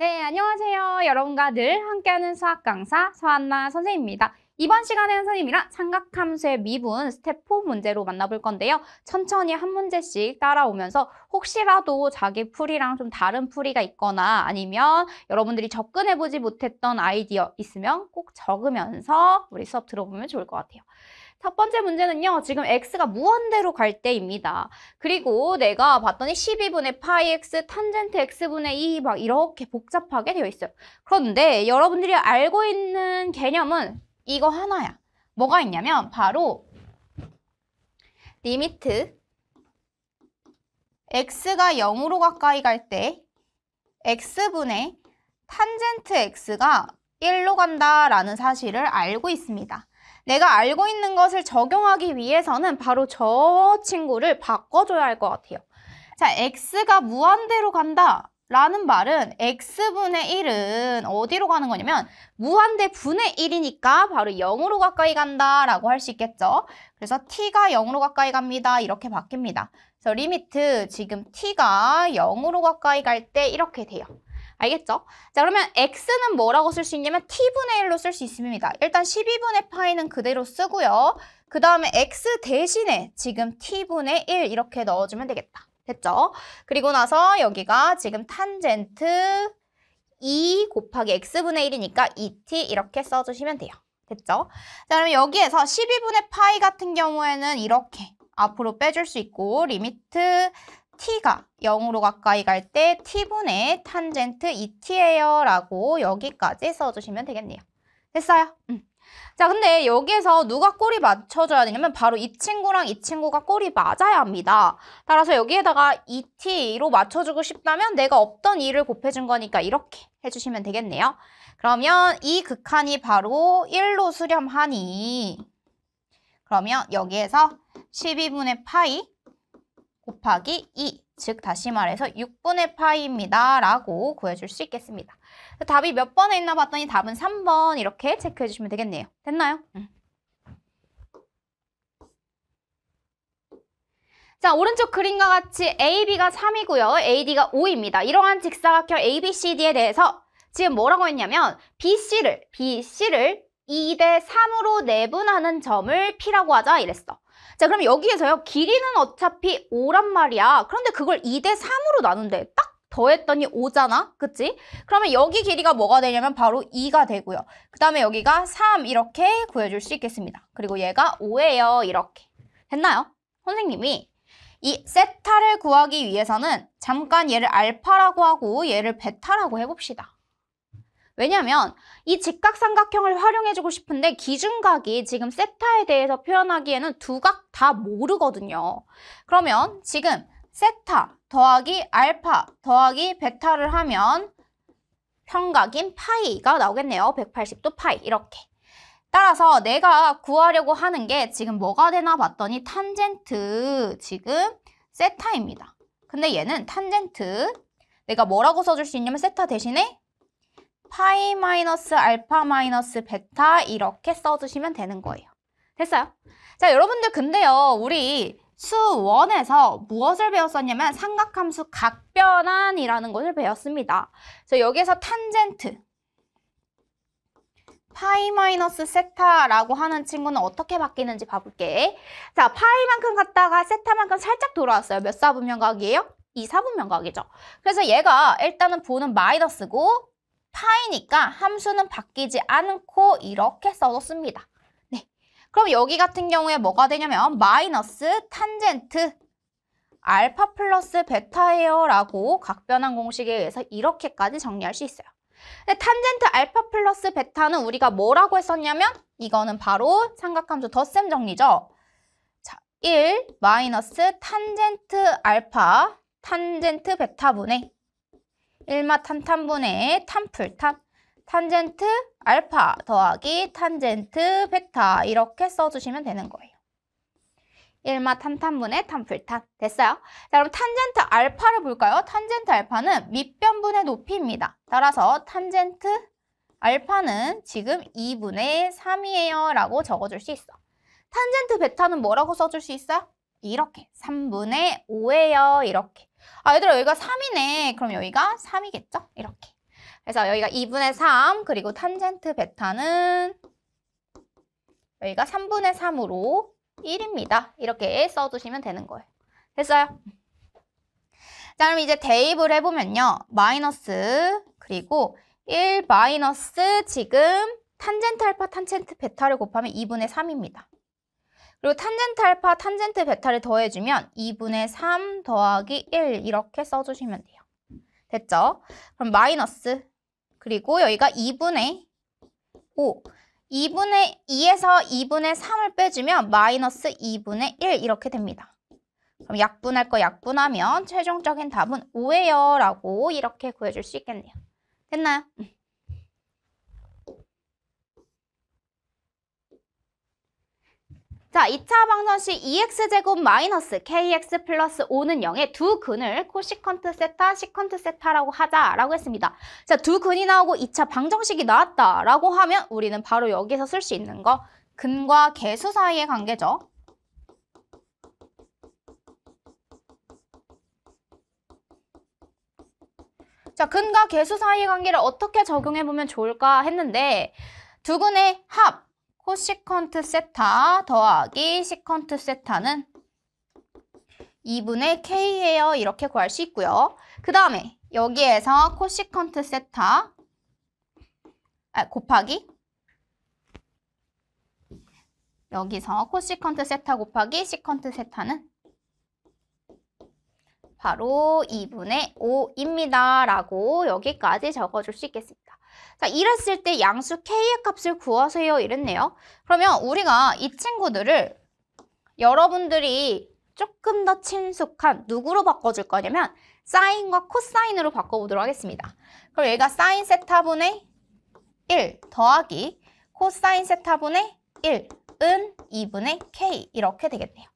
네, 안녕하세요. 여러분과 늘 함께하는 수학 강사 서한나 선생님입니다. 이번 시간에는 선생님이랑 삼각함수의 미분 스텝 4 문제로 만나볼 건데요. 천천히 한 문제씩 따라오면서 혹시라도 자기 풀이랑 좀 다른 풀이가 있거나 아니면 여러분들이 접근해보지 못했던 아이디어 있으면 꼭 적으면서 우리 수업 들어보면 좋을 것 같아요. 첫 번째 문제는요. 지금 x가 무한대로 갈 때입니다. 그리고 내가 봤더니 12분의 파이 x 탄젠트 x분의 2 막 이렇게 복잡하게 되어 있어요. 그런데 여러분들이 알고 있는 개념은 이거 하나야. 뭐가 있냐면 바로 리미트 x가 0으로 가까이 갈 때 x분의 탄젠트 x가 1로 간다라는 사실을 알고 있습니다. 내가 알고 있는 것을 적용하기 위해서는 바로 저 친구를 바꿔줘야 할 것 같아요. 자, x가 무한대로 간다 라는 말은 x분의 1은 어디로 가는 거냐면 무한대 분의 1이니까 바로 0으로 가까이 간다라고 할 수 있겠죠. 그래서 t가 0으로 가까이 갑니다. 이렇게 바뀝니다. 그래서 리미트 지금 t가 0으로 가까이 갈 때 이렇게 돼요. 알겠죠? 자, 그러면 x는 뭐라고 쓸 수 있냐면 t분의 1로 쓸 수 있습니다. 일단 12분의 파이는 그대로 쓰고요. 그 다음에 x 대신에 지금 t분의 1 이렇게 넣어주면 되겠다. 됐죠? 그리고 나서 여기가 지금 탄젠트 2 곱하기 x분의 1이니까 2t 이렇게 써주시면 돼요. 됐죠? 자, 그러면 여기에서 12분의 파이 같은 경우에는 이렇게 앞으로 빼줄 수 있고 리미트 t가 0으로 가까이 갈 때 t분의 탄젠트 2t예요 라고 여기까지 써주시면 되겠네요. 됐어요? 자, 근데 여기에서 누가 꼬리 맞춰줘야 되냐면 바로 이 친구랑 이 친구가 꼬리 맞아야 합니다. 따라서 여기에다가 2t로 맞춰주고 싶다면 내가 없던 2를 곱해준 거니까 이렇게 해주시면 되겠네요. 그러면 이 극한이 바로 1로 수렴하니 그러면 여기에서 12분의 파이 곱하기 2, 즉 다시 말해서 6분의 파이입니다. 라고 구해줄 수 있겠습니다. 답이 몇 번에 있나 봤더니 답은 3번 이렇게 체크해 주시면 되겠네요. 됐나요? 자, 오른쪽 그림과 같이 AB가 3이고요. AD가 5입니다. 이러한 직사각형 ABCD에 대해서 지금 뭐라고 했냐면 BC를 2대 3으로 내분하는 점을 P라고 하자 이랬어. 자, 그럼 여기에서요. 길이는 어차피 5란 말이야. 그런데 그걸 2대 3으로 나눈대. 딱 더했더니 5잖아. 그치? 그러면 여기 길이가 뭐가 되냐면 바로 2가 되고요. 그 다음에 여기가 3 이렇게 구해줄 수 있겠습니다. 그리고 얘가 5예요. 이렇게. 됐나요? 선생님이 이 세타를 구하기 위해서는 잠깐 얘를 알파라고 하고 얘를 베타라고 해봅시다. 왜냐면 이 직각삼각형을 활용해주고 싶은데 기준각이 지금 세타에 대해서 표현하기에는 두 각 다 모르거든요. 그러면 지금 세타 더하기 알파 더하기 베타를 하면 평각인 파이가 나오겠네요. 180도 파이 이렇게. 따라서 내가 구하려고 하는 게 지금 뭐가 되나 봤더니 탄젠트 지금 세타입니다. 근데 얘는 탄젠트 내가 뭐라고 써줄 수 있냐면 세타 대신에 파이 마이너스 알파 마이너스 베타 이렇게 써주시면 되는 거예요. 됐어요? 자, 여러분들 근데요. 우리 수 1에서 무엇을 배웠었냐면 삼각함수 각변환이라는 것을 배웠습니다. 그래서 여기에서 탄젠트 파이 마이너스 세타라고 하는 친구는 어떻게 바뀌는지 봐볼게. 자, 파이만큼 갔다가 세타만큼 살짝 돌아왔어요. 몇 사분면각이에요? 2사분면각이죠. 그래서 얘가 일단은 보는 마이너스고 파이니까 함수는 바뀌지 않고 이렇게 써줬습니다. 네. 그럼 여기 같은 경우에 뭐가 되냐면 마이너스 탄젠트 알파 플러스 베타예요 라고 각변환 공식에 의해서 이렇게까지 정리할 수 있어요. 근데 탄젠트 알파 플러스 베타는 우리가 뭐라고 했었냐면 이거는 바로 삼각함수 덧셈 정리죠. 자, 1 마이너스 탄젠트 알파 탄젠트 베타분의 1마 탄탄분의 탄풀탄 탄젠트 알파 더하기 탄젠트 베타 이렇게 써주시면 되는 거예요. 1마 탄탄분의 탄풀탄 됐어요? 자, 그럼 탄젠트 알파를 볼까요? 탄젠트 알파는 밑변분의 높이입니다. 따라서 탄젠트 알파는 지금 2분의 3이에요 라고 적어줄 수 있어. 탄젠트 베타는 뭐라고 써줄 수 있어요? 이렇게 3분의 5예요 이렇게. 아, 얘들아 여기가 3이네. 그럼 여기가 3이겠죠? 이렇게. 그래서 여기가 2분의 3 그리고 탄젠트 베타는 여기가 3분의 3으로 1입니다. 이렇게 써주시면 되는 거예요. 됐어요? 자, 그럼 이제 대입을 해보면요. 마이너스 그리고 1 마이너스 지금 탄젠트 알파 탄젠트 베타를 곱하면 2분의 3입니다. 그리고 탄젠트 알파 탄젠트 베타를 더해주면 2분의 3 더하기 1 이렇게 써주시면 돼요. 됐죠? 그럼 마이너스 그리고 여기가 2분의 5 2분의 2에서 2분의 3을 빼주면 마이너스 2분의 1 이렇게 됩니다. 그럼 약분할 거 약분하면 최종적인 답은 5예요 라고 이렇게 구해줄 수 있겠네요. 됐나요? 자, 2차 방정 시 2x제곱 마이너스 kx 플러스 5는 0의 두 근을 코시컨트 세타, 시컨트 세타라고 하자라고 했습니다. 자, 두 근이 나오고 2차 방정식이 나왔다라고 하면 우리는 바로 여기서 쓸 수 있는 거 근과 계수 사이의 관계죠. 자, 근과 계수 사이의 관계를 어떻게 적용해보면 좋을까 했는데 두 근의 합 코시컨트 세타 더하기 시컨트 세타는 2분의 k예요. 이렇게 구할 수 있고요. 그 다음에 여기에서 코시컨트 세타 곱하기 여기서 코시컨트 세타 곱하기 시컨트 세타는 바로 2분의 5입니다. 라고 여기까지 적어줄 수 있겠습니다. 자, 이랬을 때 양수 k의 값을 구하세요. 이랬네요. 그러면 우리가 이 친구들을 여러분들이 조금 더 친숙한 누구로 바꿔줄 거냐면 사인과 코사인으로 바꿔보도록 하겠습니다. 그럼 얘가 사인 세타분의 1 더하기 코사인 세타분의 1은 2분의 k 이렇게 되겠네요.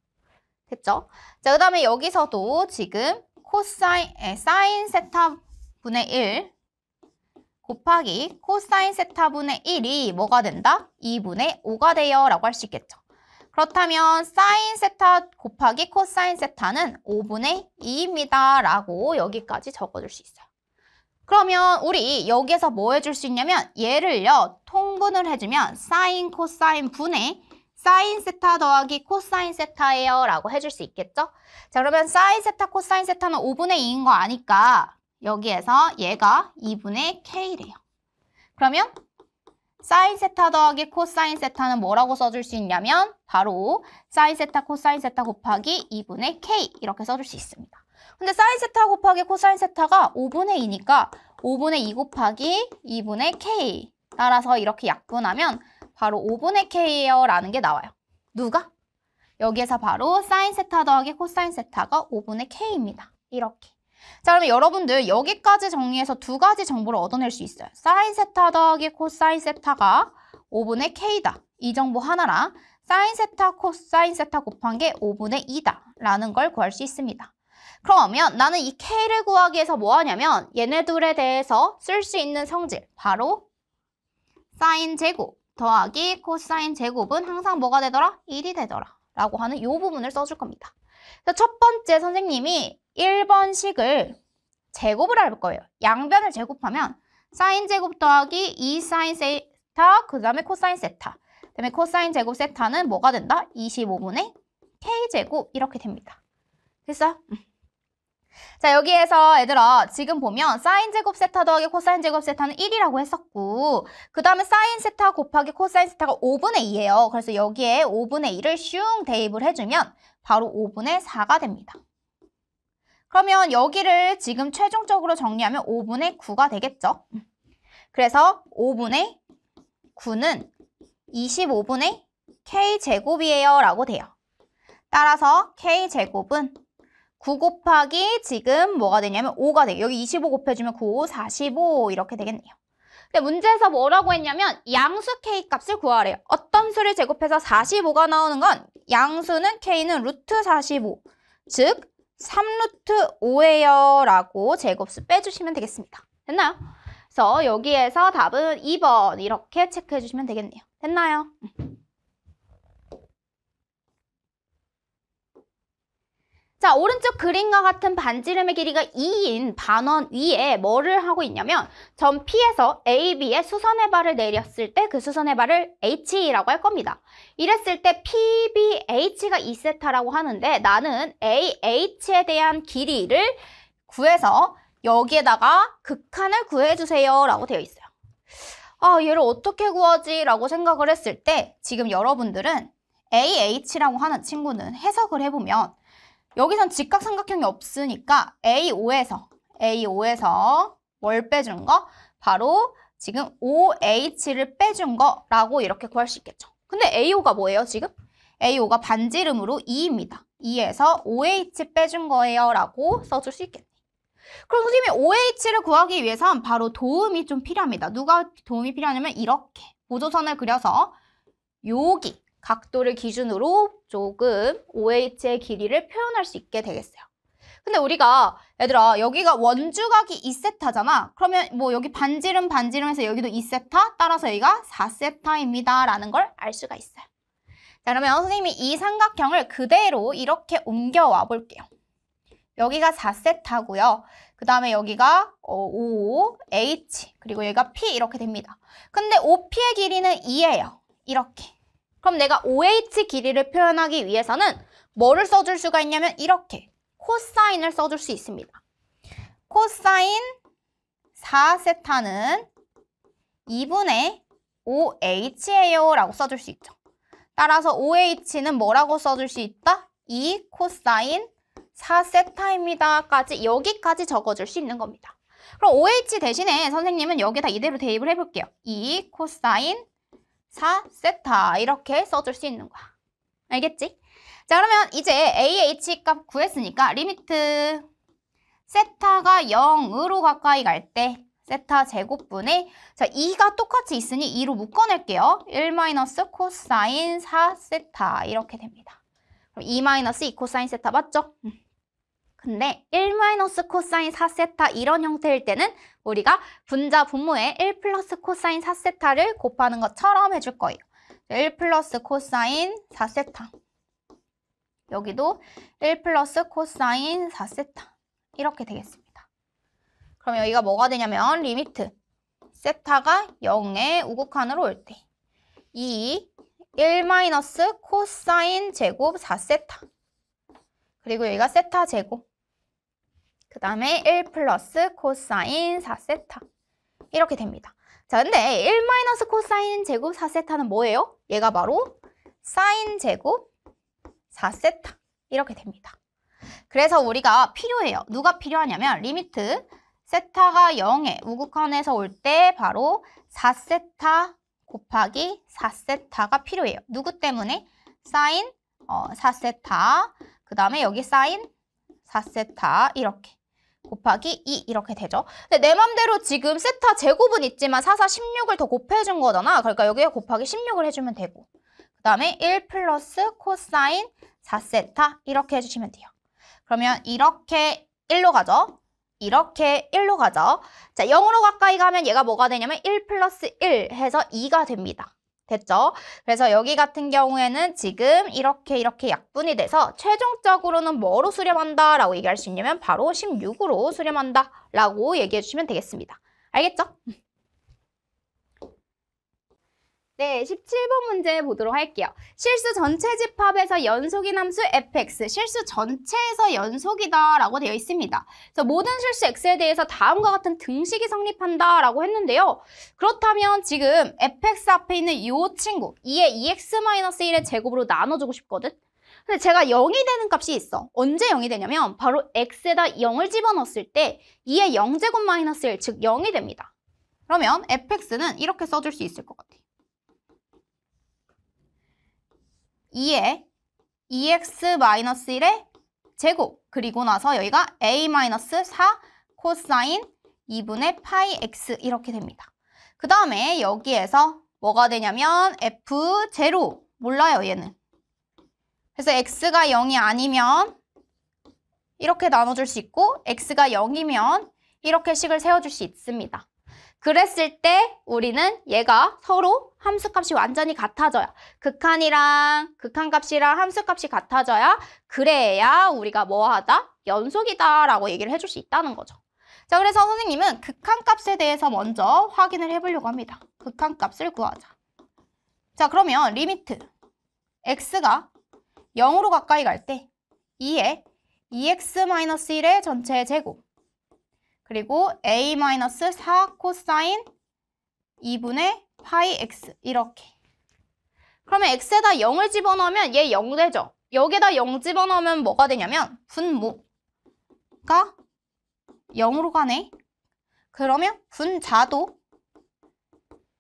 됐죠? 자, 그 다음에 여기서도 지금 사인 세타분의 1 곱하기 코사인 세타분의 1이 뭐가 된다? 2분의 5가 돼요 라고 할 수 있겠죠. 그렇다면 사인 세타 곱하기 코사인 세타는 5분의 2입니다 라고 여기까지 적어줄 수 있어요. 그러면 우리 여기에서 뭐 해줄 수 있냐면 얘를요 통분을 해주면 사인 코사인 분의 사인 세타 더하기 코사인 세타예요 라고 해줄 수 있겠죠. 자, 그러면 사인 세타 코사인 세타는 5분의 2인 거 아니까 여기에서 얘가 2분의 k래요. 그러면 사인 세타 더하기 코사인 세타는 뭐라고 써줄 수 있냐면 바로 사인 세타 코사인 세타 곱하기 2분의 k 이렇게 써줄 수 있습니다. 근데 사인 세타 곱하기 코사인 세타가 5분의 2니까 5분의 2 곱하기 2분의 k 따라서 이렇게 약분하면 바로 5분의 k예요 라는 게 나와요. 누가? 여기에서 바로 사인 세타 더하기 코사인 세타가 5분의 k입니다. 이렇게. 자, 그러면 여러분들 여기까지 정리해서 두 가지 정보를 얻어낼 수 있어요. 사인 세타 더하기 코사인 세타가 5분의 k다. 이 정보 하나랑 사인 세타 코사인 세타 곱한 게 5분의 2다 라는 걸 구할 수 있습니다. 그러면 나는 이 k를 구하기 위해서 뭐 하냐면 얘네들에 대해서 쓸 수 있는 성질 바로 사인 제곱 더하기 코사인 제곱은 항상 뭐가 되더라? 1이 되더라 라고 하는 이 부분을 써줄 겁니다. 첫 번째 선생님이 1번식을 제곱을 할 거예요. 양변을 제곱하면 사인 제곱 더하기 2사인 세타 그 다음에 코사인 세타 그 다음에 코사인 제곱 세타는 뭐가 된다? 25분의 k제곱 이렇게 됩니다. 됐어요? 자, 여기에서 얘들아 지금 보면 사인 제곱 세타 더하기 코사인 제곱 세타는 1이라고 했었고 그 다음에 사인 세타 곱하기 코사인 세타가 5분의 2예요. 그래서 여기에 5분의 2를 슝 대입을 해주면 바로 5분의 4가 됩니다. 그러면 여기를 지금 최종적으로 정리하면 5분의 9가 되겠죠. 그래서 5분의 9는 25분의 k제곱이에요 라고 돼요. 따라서 k제곱은 9 곱하기 지금 뭐가 되냐면 5가 돼요. 여기 25 곱해주면 9, 45 이렇게 되겠네요. 근데 문제에서 뭐라고 했냐면 양수 k 값을 구하래요. 어떤 수를 제곱해서 45가 나오는 건 양수는 k는 루트 45, 즉 3루트 5예요 라고 제곱수 빼주시면 되겠습니다. 됐나요? 그래서 여기에서 답은 2번 이렇게 체크해 주시면 되겠네요. 됐나요? 자, 오른쪽 그림과 같은 반지름의 길이가 2인 반원 위에 뭐를 하고 있냐면 점 P에서 AB에 수선의 발을 내렸을 때 그 수선의 발을 H라고 할 겁니다. 이랬을 때 PBH가 2세타라고 하는데 나는 AH에 대한 길이를 구해서 여기에다가 극한을 구해주세요 라고 되어 있어요. 아, 얘를 어떻게 구하지? 라고 생각을 했을 때 지금 여러분들은 AH라고 하는 친구는 해석을 해보면 여기선 직각삼각형이 없으니까 A5에서 뭘 빼준 거? 바로 지금 OH를 빼준 거라고 이렇게 구할 수 있겠죠. 근데 A5가 뭐예요, 지금? A5가 반지름으로 2입니다. 2에서 OH 빼준 거예요 라고 써줄 수 있겠네. 그럼 선생님이 OH를 구하기 위해선 바로 도움이 좀 필요합니다. 누가 도움이 필요하냐면 이렇게 보조선을 그려서 여기 각도를 기준으로 조금 OH의 길이를 표현할 수 있게 되겠어요. 근데 우리가 얘들아 여기가 원주각이 2세타잖아. 그러면 뭐 여기 반지름에서 여기도 2세타 따라서 여기가 4세타입니다 라는 걸 알 수가 있어요. 자, 그러면 선생님이 이 삼각형을 그대로 이렇게 옮겨와 볼게요. 여기가 4세타고요. 그 다음에 여기가 OH 그리고 여기가 P 이렇게 됩니다. 근데 OP의 길이는 2예요. 이렇게. 그럼 내가 OH 길이를 표현하기 위해서는 뭐를 써줄 수가 있냐면 이렇게 코사인을 써줄 수 있습니다. 코사인 4세타는 2분의 OH예요 라고 써줄 수 있죠. 따라서 OH는 뭐라고 써줄 수 있다? 2 코사인 4세타입니다 까지 여기까지 적어줄 수 있는 겁니다. 그럼 OH 대신에 선생님은 여기다 이대로 대입을 해볼게요. 2 코사인 4세타 이렇게 써줄 수 있는 거야. 알겠지? 자, 그러면 이제 AH 값 구했으니까 리미트 세타가 0으로 가까이 갈 때 세타 제곱분의 자 2가 똑같이 있으니 2로 묶어낼게요. 1 마이너스 코사인 4세타 이렇게 됩니다. 그럼 2 마이너스 2 코사인 세타 맞죠? 근데 1 마이너스 코사인 4세타 이런 형태일 때는 우리가 분자 분모에 1 플러스 코사인 4세타를 곱하는 것처럼 해줄 거예요. 1 플러스 코사인 4세타 여기도 1 플러스 코사인 4세타 이렇게 되겠습니다. 그럼 여기가 뭐가 되냐면 리미트 세타가 0의 우극한으로 올 때 1 마이너스 코사인 제곱 4세타 그리고 여기가 세타 제곱 그 다음에 1 플러스 코사인 4세타 이렇게 됩니다. 자, 근데 1 마이너스 코사인 제곱 4세타는 뭐예요? 얘가 바로 사인 제곱 4세타 이렇게 됩니다. 그래서 우리가 필요해요. 누가 필요하냐면 리미트 세타가 0의 우극한에서 올 때 바로 4세타 곱하기 4세타가 필요해요. 누구 때문에? 사인 4세타 그 다음에 여기 사인 4세타 이렇게 곱하기 2 이렇게 되죠. 근데 내 맘대로 지금 세타 제곱은 있지만 4, 4, 16을 더 곱해준 거잖아. 그러니까 여기에 곱하기 16을 해주면 되고 그 다음에 1 플러스 코사인 4세타 이렇게 해주시면 돼요. 그러면 이렇게 1로 가죠. 이렇게 1로 가죠. 자, 0으로 가까이 가면 얘가 뭐가 되냐면 1 플러스 1 해서 2가 됩니다. 됐죠? 그래서 여기 같은 경우에는 지금 이렇게 약분이 돼서 최종적으로는 뭐로 수렴한다 라고 얘기할 수 있냐면 바로 16으로 수렴한다 라고 얘기해 주시면 되겠습니다. 알겠죠? 네, 17번 문제 보도록 할게요. 실수 전체 집합에서 연속인 함수 fx, 실수 전체에서 연속이다 라고 되어 있습니다. 그래서 모든 실수 x에 대해서 다음과 같은 등식이 성립한다 라고 했는데요. 그렇다면 지금 fx 앞에 있는 이 친구 2의 2x-1의 제곱으로 나눠주고 싶거든. 근데 제가 0이 되는 값이 있어. 언제 0이 되냐면 바로 x에다 0을 집어넣었을 때 2의 0제곱 마이너스 1, 즉 0이 됩니다. 그러면 fx는 이렇게 써줄 수 있을 것 같아. 2의 2x-1의 제곱 그리고 나서 여기가 a-4 코사인 2분의 파이 x 이렇게 됩니다. 그 다음에 여기에서 뭐가 되냐면 f0 몰라요 얘는. 그래서 x가 0이 아니면 이렇게 나눠줄 수 있고 x가 0이면 이렇게 식을 세워줄 수 있습니다. 그랬을 때 우리는 얘가 서로 함수값이 완전히 같아져야 극한이랑 극한값이랑 함수값이 같아져야 그래야 우리가 뭐하다? 연속이다라고 얘기를 해줄 수 있다는 거죠. 자, 그래서 선생님은 극한값에 대해서 먼저 확인을 해보려고 합니다. 극한값을 구하자. 자, 그러면 리미트 x가 0으로 가까이 갈 때 2에 2x-1의 전체 제곱 그리고 a-4 코사인 2분의 파이 x 이렇게. 그러면 x에다 0을 집어넣으면 얘 0 되죠. 여기에다 0 집어넣으면 뭐가 되냐면 분모가 0으로 가네. 그러면 분자도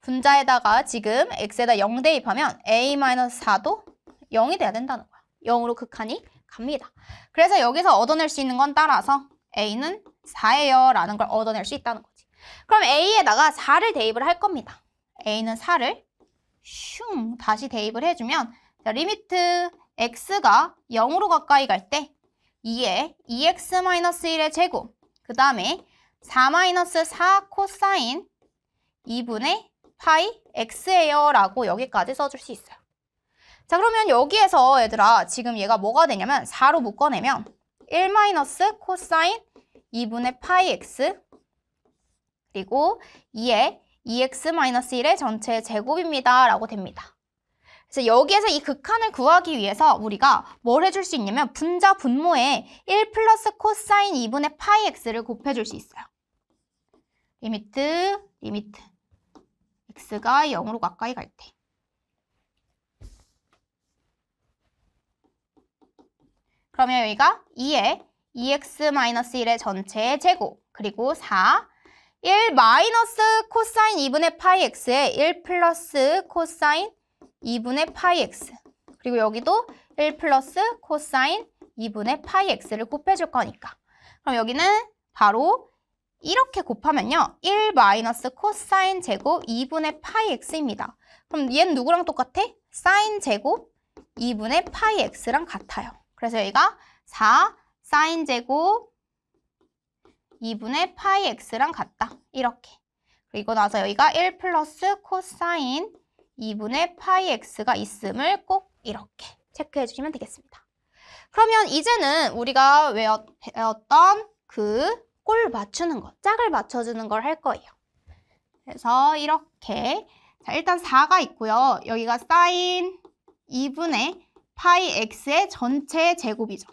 분자에다가 지금 x에다 0 대입하면 a-4도 0이 돼야 된다는 거야. 0으로 극한이 갑니다. 그래서 여기서 얻어낼 수 있는 건 따라서 a는 4예요 라는 걸 얻어낼 수 있다는 거지. 그럼 a에다가 4를 대입을 할 겁니다. a는 4를 슝 다시 대입을 해주면 자, 리미트 x가 0으로 가까이 갈 때 2에 2x-1의 제곱 그 다음에 4-4 코사인 2분의 파이 x예요 라고 여기까지 써줄 수 있어요. 자, 그러면 여기에서 얘들아 지금 얘가 뭐가 되냐면 4로 묶어내면 1 코사인 2분의 파이 x 그리고 2에 2x-1의 전체 제곱입니다 라고 됩니다. 그래서 여기에서 이 극한을 구하기 위해서 우리가 뭘 해줄 수 있냐면 분자 분모에 1 플러스 코사인 2분의 파이 x를 곱해줄 수 있어요. 리미트 x가 0으로 가까이 갈 때 그러면 여기가 2에 2x-1의 전체 제곱 그리고 4 1 마이너스 코사인 2분의 파이 x에 1 플러스 코사인 2분의 파이 x 그리고 여기도 1 플러스 코사인 2분의 파이 x를 곱해줄 거니까 그럼 여기는 바로 이렇게 곱하면요 1 마이너스 코사인 제곱 2분의 파이 x입니다. 그럼 얘는 누구랑 똑같아? 사인 제곱 2분의 파이 x랑 같아요. 그래서 여기가 4 사인 제곱 2분의 파이 x랑 같다. 이렇게. 그리고 나서 여기가 1 플러스 코사인 2분의 파이 x가 있음을 꼭 이렇게 체크해 주시면 되겠습니다. 그러면 이제는 우리가 외웠던 그 꼴 맞추는 거, 짝을 맞춰주는 걸 할 거예요. 그래서 이렇게 자 일단 4가 있고요. 여기가 사인 2분의 파이 x의 전체 제곱이죠.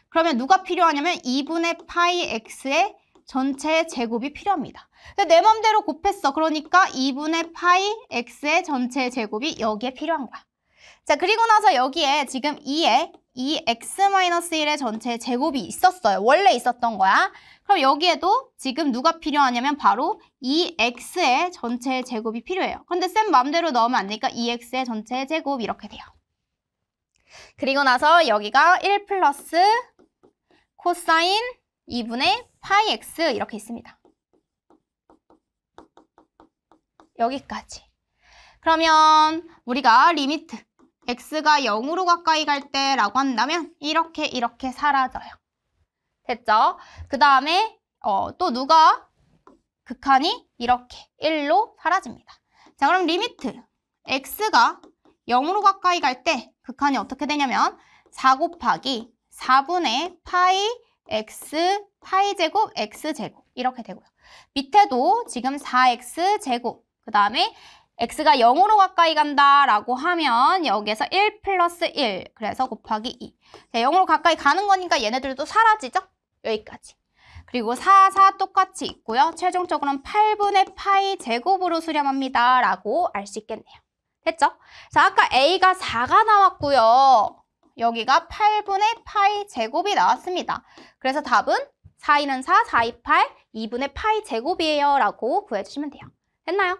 그러면 누가 필요하냐면 2분의 파이 x의 전체 제곱이 필요합니다. 근데 내 맘대로 곱했어. 그러니까 2분의 파이 x의 전체 제곱이 여기에 필요한 거야. 자, 그리고 나서 여기에 지금 2에 2x-1의 전체 제곱이 있었어요. 원래 있었던 거야. 그럼 여기에도 지금 누가 필요하냐면 바로 2x의 전체 제곱이 필요해요. 근데 쌤 맘대로 넣으면 안 되니까 2x의 전체 제곱 이렇게 돼요. 그리고 나서 여기가 1 플러스 코사인 2분의 파이 x 이렇게 있습니다. 여기까지. 그러면 우리가 리미트 x가 0으로 가까이 갈 때라고 한다면 이렇게 사라져요. 됐죠? 그 다음에 또 누가 극한이 이렇게 1로 사라집니다. 자, 그럼 리미트 x가 0으로 가까이 갈 때 극한이 어떻게 되냐면 4 곱하기 4분의 파이 x 파이 제곱 x 제곱 이렇게 되고요. 밑에도 지금 4x 제곱 그 다음에 x가 0으로 가까이 간다라고 하면 여기에서 1 플러스 1 그래서 곱하기 2 자, 0으로 가까이 가는 거니까 얘네들도 사라지죠? 여기까지. 그리고 4, 4 똑같이 있고요. 최종적으로는 8분의 파이 제곱으로 수렴합니다 라고 알 수 있겠네요. 됐죠? 자, 아까 a가 4가 나왔고요. 여기가 8분의 파이 제곱이 나왔습니다. 그래서 답은 4, 2는 4, 4, 2, 8, 2분의 파이 제곱이에요 라고 구해주시면 돼요. 됐나요?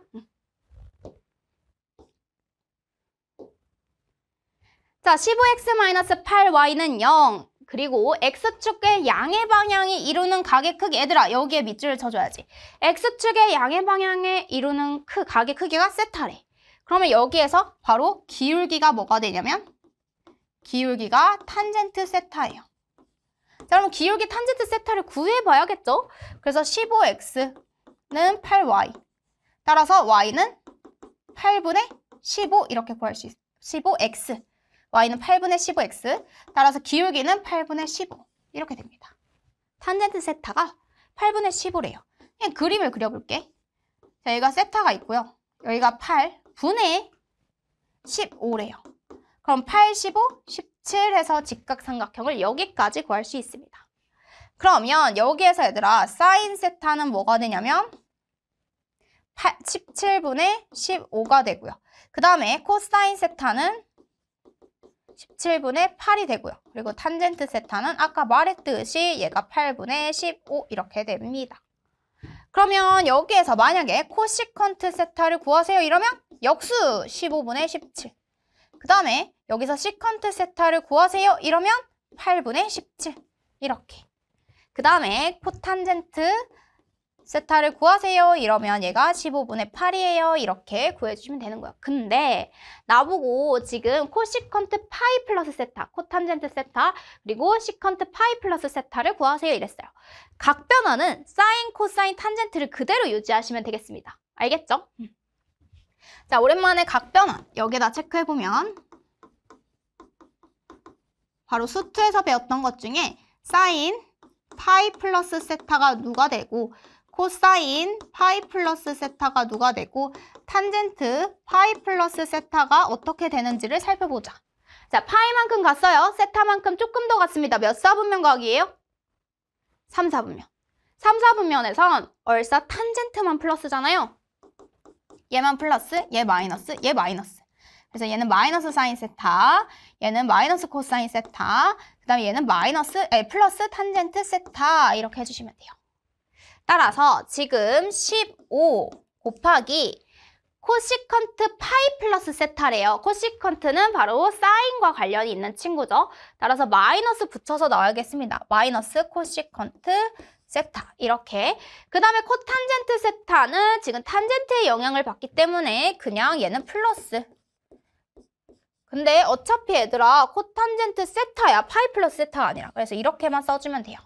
자, 15x-8y는 0. 그리고 x축의 양의 방향이 이루는 각의 크기. 얘들아, 여기에 밑줄을 쳐줘야지. x축의 양의 방향에 이루는 각의 크기가 세타래. 그러면 여기에서 바로 기울기가 뭐가 되냐면 기울기가 탄젠트 세타예요. 자, 그럼 기울기 탄젠트 세타를 구해봐야겠죠? 그래서 15x 8y. 따라서 y는 8분의 15 이렇게 구할 수 있어요. 15x. y는 8분의 15x. 따라서 기울기는 8분의 15 이렇게 됩니다. 탄젠트 세타가 8분의 15래요. 그냥 그림을 그려볼게. 자, 여기가 세타가 있고요. 여기가 8분의 15래요. 그럼 8, 15, 17 해서 직각삼각형을 여기까지 구할 수 있습니다. 그러면 여기에서 얘들아 사인 세타는 뭐가 되냐면 17분의 15가 되고요. 그 다음에 코사인 세타는 17분의 8이 되고요. 그리고 탄젠트 세타는 아까 말했듯이 얘가 8분의 15 이렇게 됩니다. 그러면 여기에서 만약에 코시컨트 세타를 구하세요 이러면 역수 15분의 17. 그 다음에 여기서 시컨트 세타를 구하세요 이러면 8분의 17 이렇게. 그 다음에 코탄젠트 세타를 구하세요 이러면 얘가 15분의 8이에요 이렇게 구해주시면 되는 거예요. 근데 나보고 지금 코시컨트 파이 플러스 세타, 코탄젠트 세타 그리고 시컨트 파이 플러스 세타를 구하세요 이랬어요. 각 변화는 사인, 코사인, 탄젠트를 그대로 유지하시면 되겠습니다. 알겠죠? 자, 오랜만에 각 변화 여기다 체크해보면 바로 수트에서 배웠던 것 중에 사인 파이 플러스 세타가 누가 되고 코사인 파이 플러스 세타가 누가 되고 탄젠트 파이 플러스 세타가 어떻게 되는지를 살펴보자. 자, 파이만큼 갔어요. 세타만큼 조금 더 갔습니다. 몇 사분면 각이에요? 3, 4분면. 3, 4분면에선 얼싸 탄젠트만 플러스잖아요. 얘만 플러스, 얘 마이너스, 얘 마이너스. 그래서 얘는 마이너스 사인 세타, 얘는 마이너스 코사인 세타, 그 다음에 얘는 플러스 탄젠트 세타 이렇게 해주시면 돼요. 따라서 지금 15 곱하기 코시컨트 파이 플러스 세타래요. 코시컨트는 바로 사인과 관련이 있는 친구죠. 따라서 마이너스 붙여서 나와야겠습니다. 마이너스 코시컨트 세타 이렇게. 그 다음에 코탄젠트 세타는 지금 탄젠트의 영향을 받기 때문에 그냥 얘는 플러스. 근데 어차피 얘들아 코탄젠트 세타야. 파이 플러스 세타가 아니라. 그래서 이렇게만 써주면 돼요.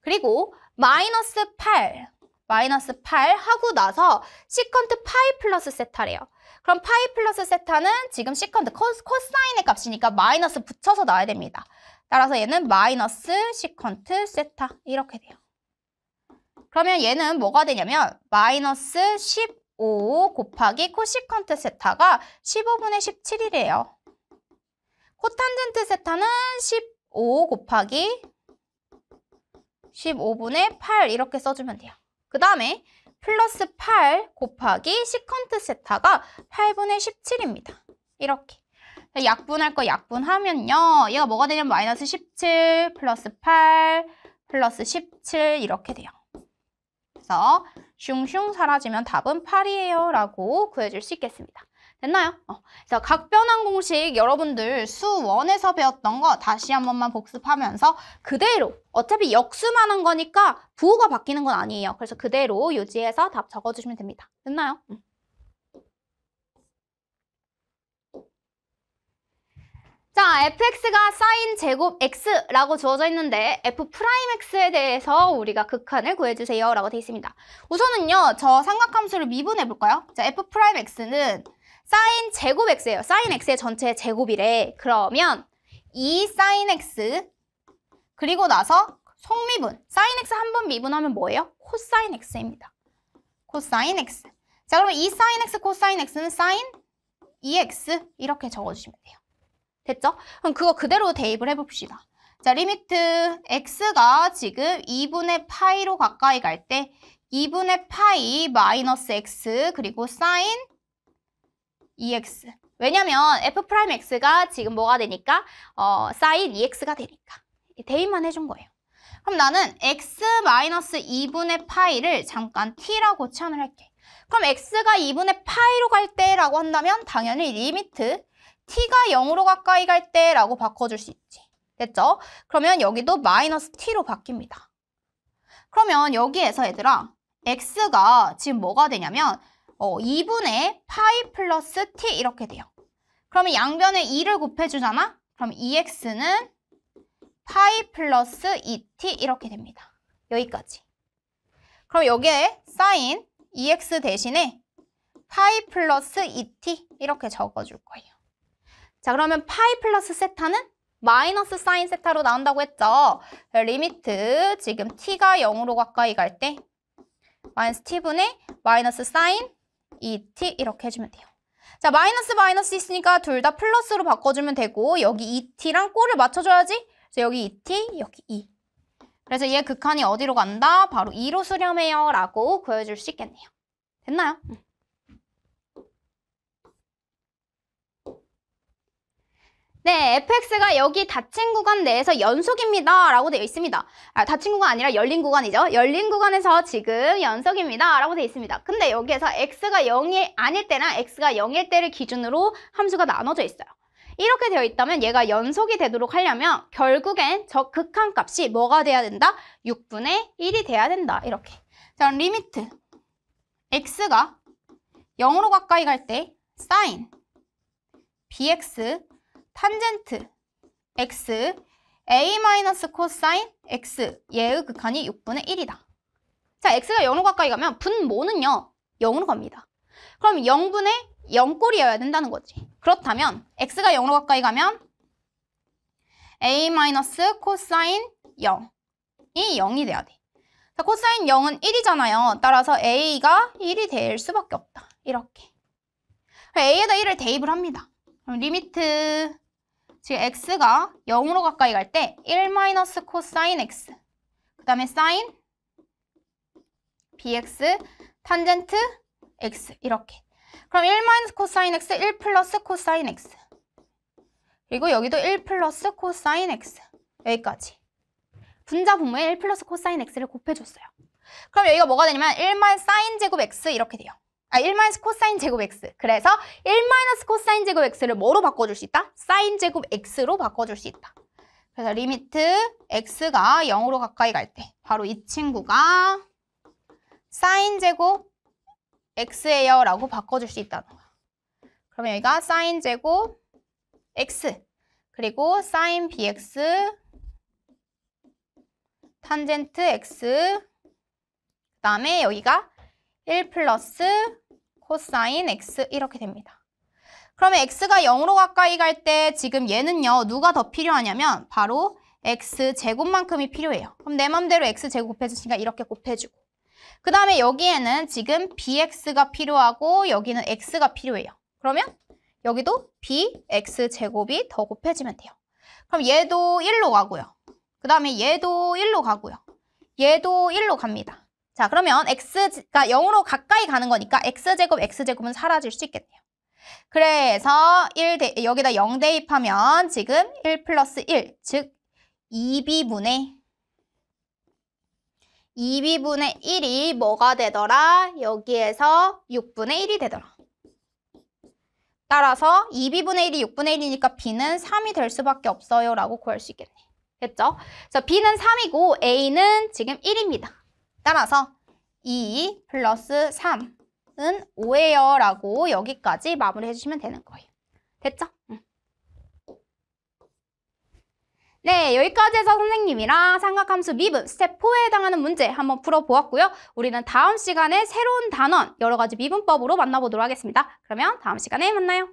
그리고 마이너스 8 하고 나서 시컨트 파이 플러스 세타래요. 그럼 파이 플러스 세타는 지금 시컨트 코사인의 값이니까 마이너스 붙여서 나와야 됩니다. 따라서 얘는 마이너스 시컨트 세타 이렇게 돼요. 그러면 얘는 뭐가 되냐면 마이너스 15 곱하기 코시컨트 세타가 15분의 17이래요. 코탄젠트 세타는 15 곱하기 15분의 8 이렇게 써주면 돼요. 그 다음에 플러스 8 곱하기 시컨트 세타가 8분의 17입니다. 이렇게. 약분할 거 약분하면요. 얘가 뭐가 되냐면 마이너스 17 플러스 8 플러스 17 이렇게 돼요. 그래서 슝슝 사라지면 답은 8이에요 라고 구해줄 수 있겠습니다. 됐나요? 그래서 각변환 공식 여러분들 수 1에서 배웠던 거 다시 한 번만 복습하면서 그대로 어차피 역수만 한 거니까 부호가 바뀌는 건 아니에요. 그래서 그대로 유지해서 답 적어주시면 됩니다. 됐나요? 자, fx가 사인 제곱 x라고 주어져 있는데 f'x에 대해서 우리가 극한을 구해주세요 라고 되어 있습니다. 우선은요, 저 삼각함수를 미분해볼까요? 자, f'x는 사인 제곱 x예요. 사인 x의 전체 제곱이래. 그러면 2 사인 x 그리고 나서 속미분. 사인 x 한 번 미분하면 뭐예요? 코사인 x입니다. 코사인 x. 자, 그러면 2 사인 x 코사인 x는 사인 2x 이렇게 적어주시면 돼요. 됐죠? 그럼 그거 그대로 대입을 해봅시다. 자, 리미트 x가 지금 2분의 파이로 가까이 갈 때 2분의 파이 마이너스 x 그리고 사인 2x. 왜냐면 f'x가 지금 뭐가 되니까 사인 2x가 되니까. 대입만 해준 거예요. 그럼 나는 x 마이너스 2분의 파이를 잠깐 t라고 치환을 할게. 그럼 x가 2분의 파이로 갈 때라고 한다면 당연히 리미트 t가 0으로 가까이 갈 때라고 바꿔줄 수 있지. 됐죠? 그러면 여기도 마이너스 t로 바뀝니다. 그러면 여기에서 얘들아 x가 지금 뭐가 되냐면 2분의 파이 플러스 t 이렇게 돼요. 그러면 양변에 2를 곱해주잖아? 그럼 2x는 파이 플러스 2t 이렇게 됩니다. 여기까지. 그럼 여기에 sin 2x 대신에 파이 플러스 2t 이렇게 적어줄 거예요. 자, 그러면 파이 플러스 세타는 마이너스 사인 세타로 나온다고 했죠. 리미트 지금 t가 0으로 가까이 갈 때 마이너스 t분의 마이너스 사인 2t 이렇게 해주면 돼요. 자, 마이너스 마이너스 있으니까 둘 다 플러스로 바꿔주면 되고 여기 2t랑 꼴을 맞춰줘야지. 자, 여기 2t, 여기 2. 그래서 얘 극한이 어디로 간다? 바로 2로 수렴해요 라고 보여줄 수 있겠네요. 됐나요? 네, fx가 여기 닫힌 구간 내에서 연속입니다 라고 되어 있습니다. 닫힌 구간 아니라 열린 구간이죠. 열린 구간에서 지금 연속입니다 라고 되어 있습니다. 근데 여기에서 x가 0이 아닐 때랑 x가 0일 때를 기준으로 함수가 나눠져 있어요. 이렇게 되어 있다면 얘가 연속이 되도록 하려면 결국엔 저 극한값이 뭐가 돼야 된다? 6분의 1이 돼야 된다. 이렇게. 자, 리미트 x가 0으로 가까이 갈 때 sin bx 탄젠트 x a 마이너스 코사인 x 얘의 극한이 6분의 1이다. 자, x가 0으로 가까이 가면 분모는요 0으로 갑니다. 그럼 0분의 0꼴이어야 된다는 거지. 그렇다면 x가 0으로 가까이 가면 a 마이너스 코사인 0이 0이 돼야 돼. 자, 코사인 0은 1이잖아요. 따라서 a가 1이 될 수밖에 없다. 이렇게. a에다 1을 대입을 합니다. 그럼 리미트 지금 x가 0으로 가까이 갈 때 1 마이너스 코사인 x 그 다음에 사인 bx 탄젠트 x 이렇게. 그럼 1 마이너스 코사인 x 1 플러스 코사인 x 그리고 여기도 1 플러스 코사인 x 여기까지. 분자 분모에 1 플러스 코사인 x를 곱해줬어요. 그럼 여기가 뭐가 되냐면 1 마이너스 사인 제곱 x 이렇게 돼요. 1 마이너스 코사인 제곱 x. 그래서 1 마이너스 코사인 제곱 x를 뭐로 바꿔줄 수 있다? 사인 제곱 x로 바꿔줄 수 있다. 그래서 리미트 x가 0으로 가까이 갈 때 바로 이 친구가 사인 제곱 x예요 라고 바꿔줄 수 있다는 거야. 그러면 여기가 사인 제곱 x 그리고 사인 bx 탄젠트 x 그 다음에 여기가 1 플러스 코사인 x 이렇게 됩니다. 그러면 x가 0으로 가까이 갈 때 지금 얘는요 누가 더 필요하냐면 바로 x제곱만큼이 필요해요. 그럼 내 맘대로 x제곱 곱해주시니까 이렇게 곱해주고 그 다음에 여기에는 지금 bx가 필요하고 여기는 x가 필요해요. 그러면 여기도 bx제곱이 더 곱해지면 돼요. 그럼 얘도 1로 가고요. 그 다음에 얘도 1로 가고요. 얘도 1로 갑니다. 자, 그러면 x가 0으로 가까이 가는 거니까 x제곱은 사라질 수 있겠네요. 그래서 여기다 0 대입하면 지금 1 플러스 1, 즉 2b분의 1이 뭐가 되더라? 여기에서 6분의 1이 되더라. 따라서 2b분의 1이 6분의 1이니까 b는 3이 될 수밖에 없어요 라고 구할 수 있겠네. 됐죠? 그래서 b는 3이고 a는 지금 1입니다. 따라서 2 플러스 3은 5예요 라고 여기까지 마무리해 주시면 되는 거예요. 됐죠? 네, 여기까지 해서 선생님이랑 삼각함수 미분 스텝 4에 해당하는 문제 한번 풀어보았고요. 우리는 다음 시간에 새로운 단원, 여러 가지 미분법으로 만나보도록 하겠습니다. 그러면 다음 시간에 만나요.